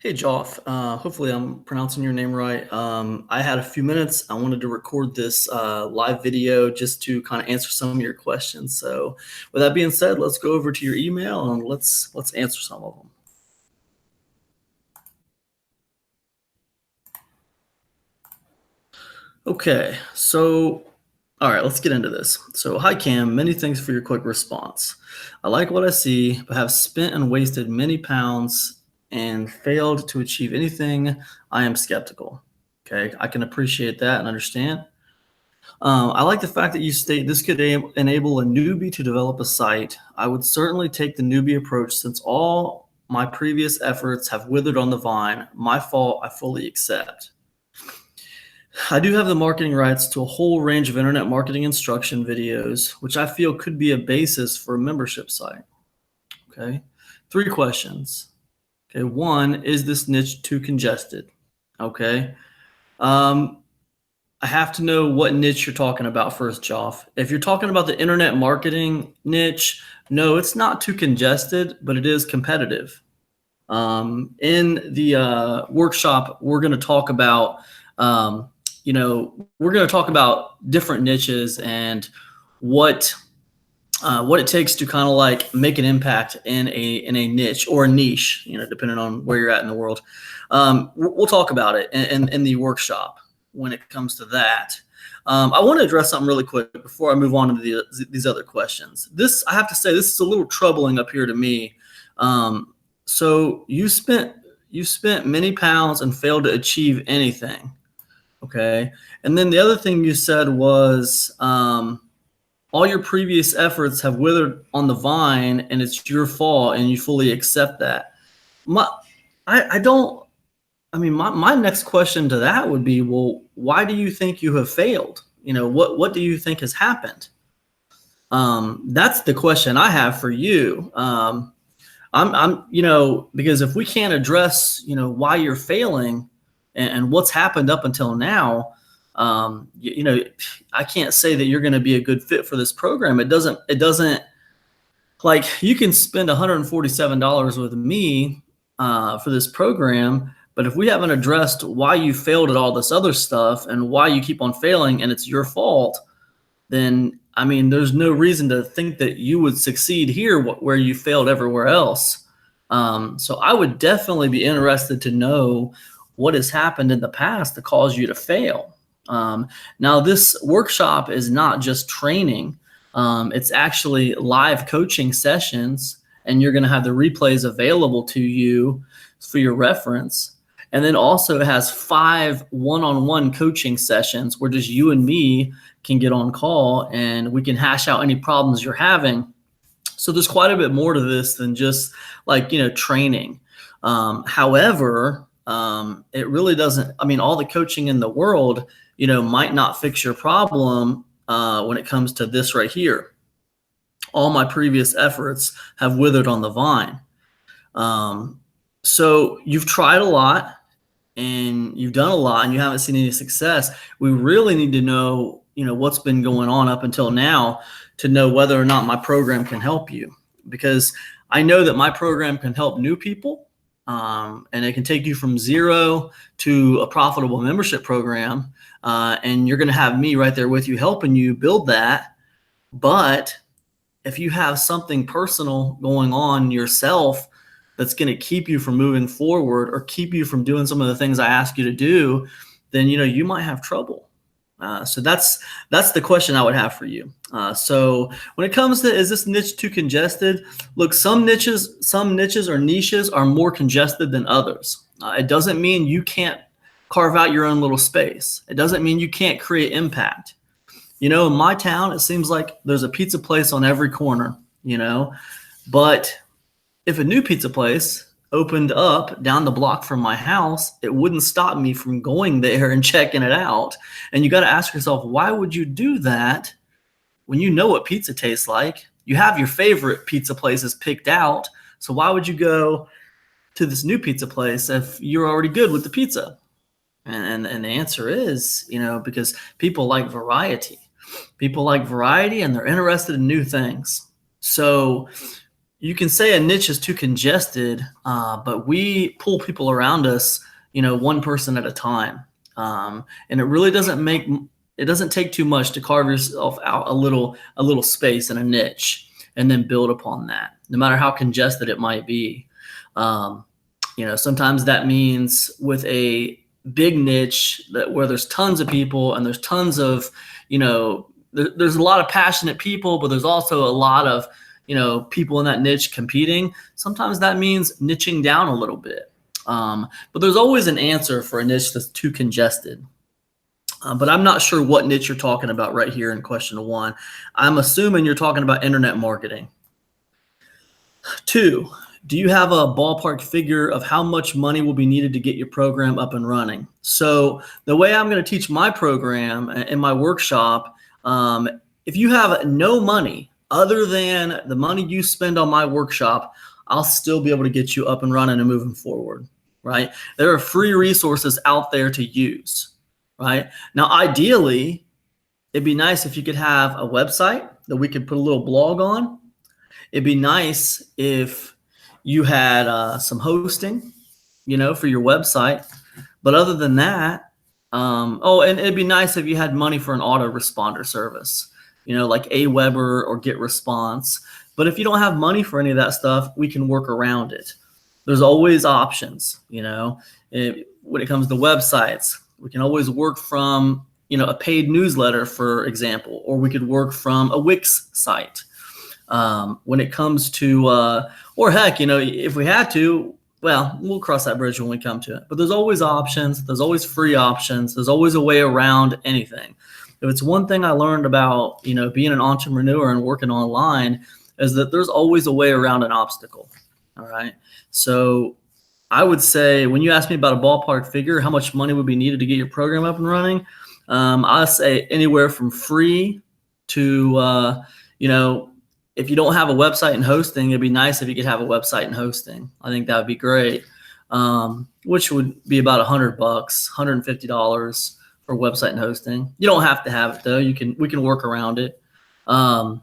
Hey, Joff. Hopefully, I'm pronouncing your name right. I had a few minutes. I wanted to record this live video just to kind of answer some of your questions. So, with that being said, let's go over to your email and let's answer some of them. Okay, so all right, let's get into this. So, hi Cam, many thanks for your quick response. I like what I see, but have spent and wasted many pounds and failed to achieve anything. I am skeptical. Okay, I can appreciate that and understand. I like the fact that you state this could enable a newbie to develop a site. I would certainly take the newbie approach since all my previous efforts have withered on the vine. My fault, I fully accept. I do have the marketing rights to a whole range of internet marketing instruction videos, which I feel could be a basis for a membership site. Okay. Three questions. Okay. One, is this niche too congested? Okay. Um, I have to know what niche you're talking about first, Joff. If you're talking about the internet marketing niche, no, it's not too congested, but it is competitive. In the workshop, we're going to talk about, we're going to talk about different niches and what what it takes to kind of like make an impact in a niche or a niche, depending on where you're at in the world. We'll talk about it in the workshop when it comes to that. I want to address something really quick before I move on to these other questions. This, I have to say, this is a little troubling up here to me. So you spent many pounds and failed to achieve anything. Okay. And then the other thing you said was all your previous efforts have withered on the vine and it's your fault and you fully accept that. My I don't I mean my next question to that would be, well, why do you think you have failed? What do you think has happened? That's the question I have for you. Because if we can't address, why you're failing and what's happened up until now, I can't say that you're going to be a good fit for this program. It doesn't like you can spend $147 with me for this program, but if we haven't addressed why you failed at all this other stuff and why you keep on failing and it's your fault, then I mean, there's no reason to think that you would succeed here where you failed everywhere else. So I would definitely be interested to know what has happened in the past to cause you to fail. Now, this workshop is not just training. It's actually live coaching sessions, and you're going to have the replays available to you for your reference. And then also it has 5 one-on-one coaching sessions where just you and me can get on call and we can hash out any problems you're having. So there's quite a bit more to this than just like, training. However, it really doesn't, I mean, all the coaching in the world, might not fix your problem when it comes to this right here. All my previous efforts have withered on the vine. So you've tried a lot and you've done a lot and you haven't seen any success. We really need to know, what's been going on up until now to know whether or not my program can help you. Because I know that my program can help new people, and it can take you from zero to a profitable membership program. And you're going to have me right there with you, helping you build that. But if you have something personal going on yourself that's going to keep you from moving forward or keep you from doing some of the things I ask you to do, then, you might have trouble. So that's the question I would have for you. So when it comes to, is this niche too congested? Look, some niches or niches are more congested than others. It doesn't mean you can't carve out your own little space. It doesn't mean you can't create impact. In my town, it seems like there's a pizza place on every corner, but if a new pizza place opened up down the block from my house, it wouldn't stop me from going there and checking it out. And you got to ask yourself, why would you do that when you know what pizza tastes like? You have your favorite pizza places picked out. So why would you go to this new pizza place if you're already good with the pizza? And the answer is, because people like variety. People like variety and they're interested in new things. So you can say a niche is too congested, but we pull people around us, one person at a time. And it doesn't take too much to carve yourself out a little space in a niche and then build upon that, no matter how congested it might be. Sometimes that means with a big niche where there's tons of people and there's tons of, there's a lot of passionate people, but there's also a lot of, people in that niche competing. Sometimes that means niching down a little bit. But there's always an answer for a niche that's too congested. But I'm not sure what niche you're talking about right here in question 1. I'm assuming you're talking about internet marketing. 2, do you have a ballpark figure of how much money will be needed to get your program up and running? So the way I'm going to teach my program in my workshop, if you have no money other than the money you spend on my workshop, I'll still be able to get you up and running and moving forward, right? There are free resources out there to use, right? Now, ideally, it'd be nice if you could have a website that we could put a little blog on. It'd be nice if you had some hosting, for your website. But other than that, and it'd be nice if you had money for an autoresponder service, like Aweber or GetResponse. But if you don't have money for any of that stuff, we can work around it. There's always options, when it comes to websites. We can always work from, a paid newsletter, for example, or we could work from a Wix site. When it comes to, or heck, if we had to, well, we'll cross that bridge when we come to it. But there's always options. There's always free options. There's always a way around anything. If it's one thing I learned about, being an entrepreneur and working online, is that there's always a way around an obstacle. All right. So I would say when you ask me about a ballpark figure, how much money would be needed to get your program up and running, I'll say anywhere from free to, if you don't have a website and hosting, it'd be nice if you could have a website and hosting. I think that would be great, which would be about $100, $150 for website and hosting. You don't have to have it though. We can work around it. And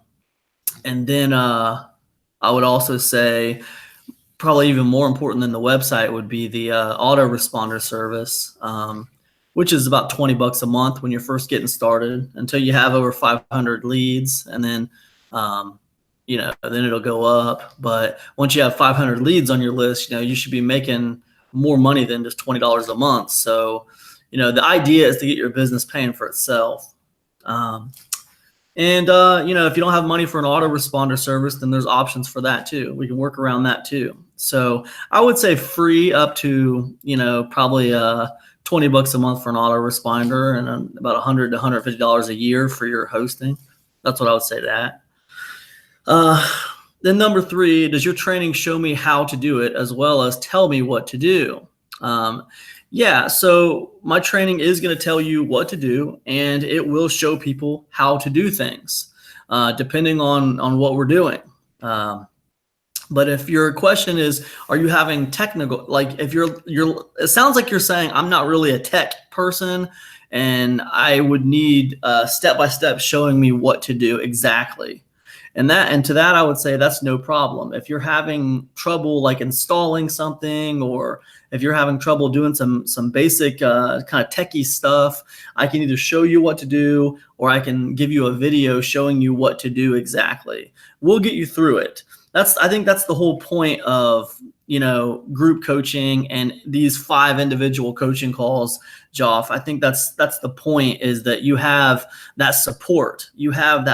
then I would also say probably even more important than the website would be the autoresponder service, which is about $20 a month when you're first getting started until you have over 500 leads. And then, then it'll go up. But once you have 500 leads on your list, you should be making more money than just $20 a month. So, the idea is to get your business paying for itself. If you don't have money for an autoresponder service, then there's options for that too. We can work around that too. So I would say free up to, probably $20 a month for an autoresponder and about $100 to $150 a year for your hosting. That's what I would say to that. Then number 3, does your training show me how to do it as well as tell me what to do? Yeah, so my training is going to tell you what to do, and it will show people how to do things, depending on what we're doing. But if your question is, are you having technical, like if it sounds like you're saying, I'm not really a tech person, and I would need step-by-step showing me what to do exactly. And to that, I would say that's no problem. If you're having trouble like installing something, or if you're having trouble doing some basic kind of techie stuff, I can either show you what to do, or I can give you a video showing you what to do exactly. We'll get you through it. I think that's the whole point of, group coaching and these 5 individual coaching calls, Joff. I think that's the point, is that you have that support, you have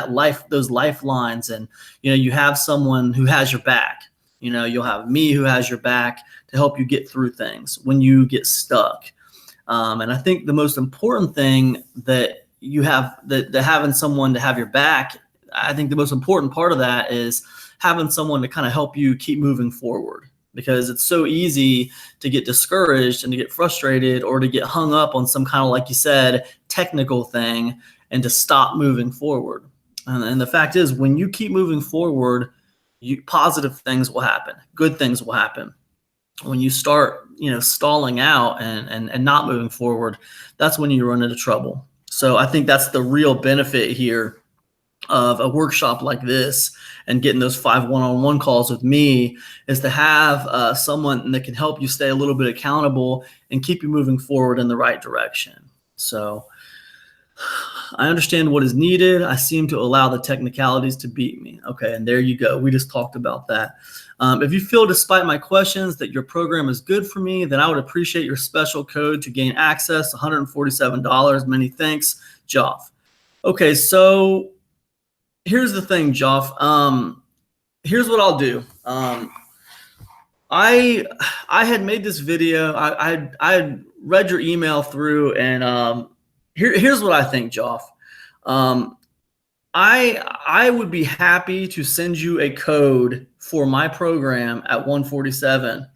those lifelines, and, you have someone who has your back. You'll have me who has your back to help you get through things when you get stuck. And I think the most important thing that you have, that having someone to have your back, I think the most important part of that is having someone to kind of help you keep moving forward, because it's so easy to get discouraged and to get frustrated or to get hung up on some kind of, like you said, technical thing, and to stop moving forward. And the fact is, when you keep moving forward, positive things will happen. Good things will happen. When you start, stalling out and not moving forward, that's when you run into trouble. So I think that's the real benefit here of a workshop like this and getting those 5 one-on-one calls with me is to have someone that can help you stay a little bit accountable and keep you moving forward in the right direction. So I understand what is needed. I seem to allow the technicalities to beat me. Okay, and there you go. We just talked about that. If you feel, despite my questions, that your program is good for me, then I would appreciate your special code to gain access, $147. Many thanks, Joff. Okay, so here's the thing, Joff. Here's what I'll do. I had made this video. I had read your email through, and here's what I think, Joff. I would be happy to send you a code for my program at 147,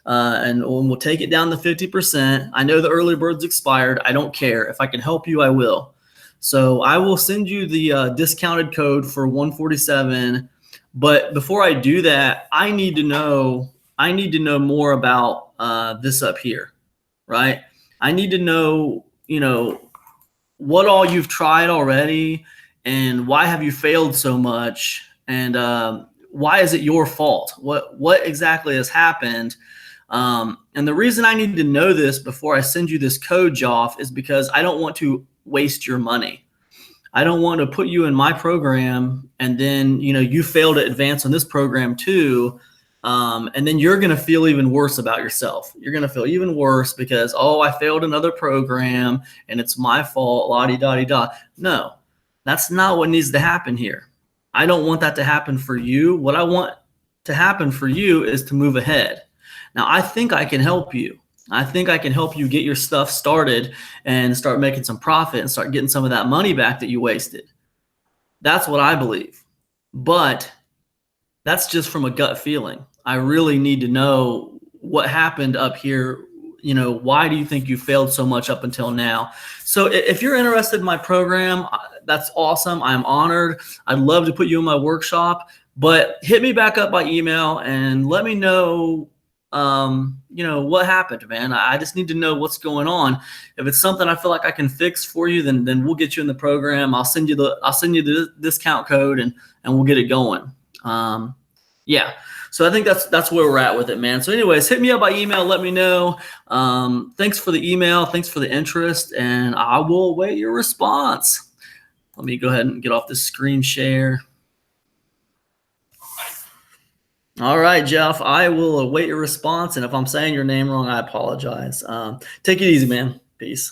and we'll take it down to 50%. I know the early bird's expired. I don't care. If I can help you, I will. So I will send you the discounted code for 147. But before I do that, I need to know more about this up here, right? I need to know, what all you've tried already, and why have you failed so much, and why is it your fault? What exactly has happened? And the reason I need to know this before I send you this code, Joff, is because I don't want to waste your money. I don't want to put you in my program and then you fail to advance on this program too. And then you're going to feel even worse about yourself. You're going to feel even worse because, oh, I failed another program and it's my fault, la-di-da-di-da. No, that's not what needs to happen here. I don't want that to happen for you. What I want to happen for you is to move ahead. Now, I think I can help you. I think I can help you get your stuff started and start making some profit and start getting some of that money back that you wasted. That's what I believe. But that's just from a gut feeling. I really need to know what happened up here. Why do you think you failed so much up until now? So if you're interested in my program, that's awesome. I'm honored. I'd love to put you in my workshop, but hit me back up by email and let me know, what happened, man. I just need to know what's going on. If it's something I feel like I can fix for you, then we'll get you in the program. I'll send you the discount code and we'll get it going. Yeah. So I think that's where we're at with it, man. So anyways, hit me up by email. Let me know. Thanks for the email. Thanks for the interest. And I will await your response. Let me go ahead and get off this screen share. All right, Jeff, I will await your response. And if I'm saying your name wrong, I apologize. Take it easy, man. Peace.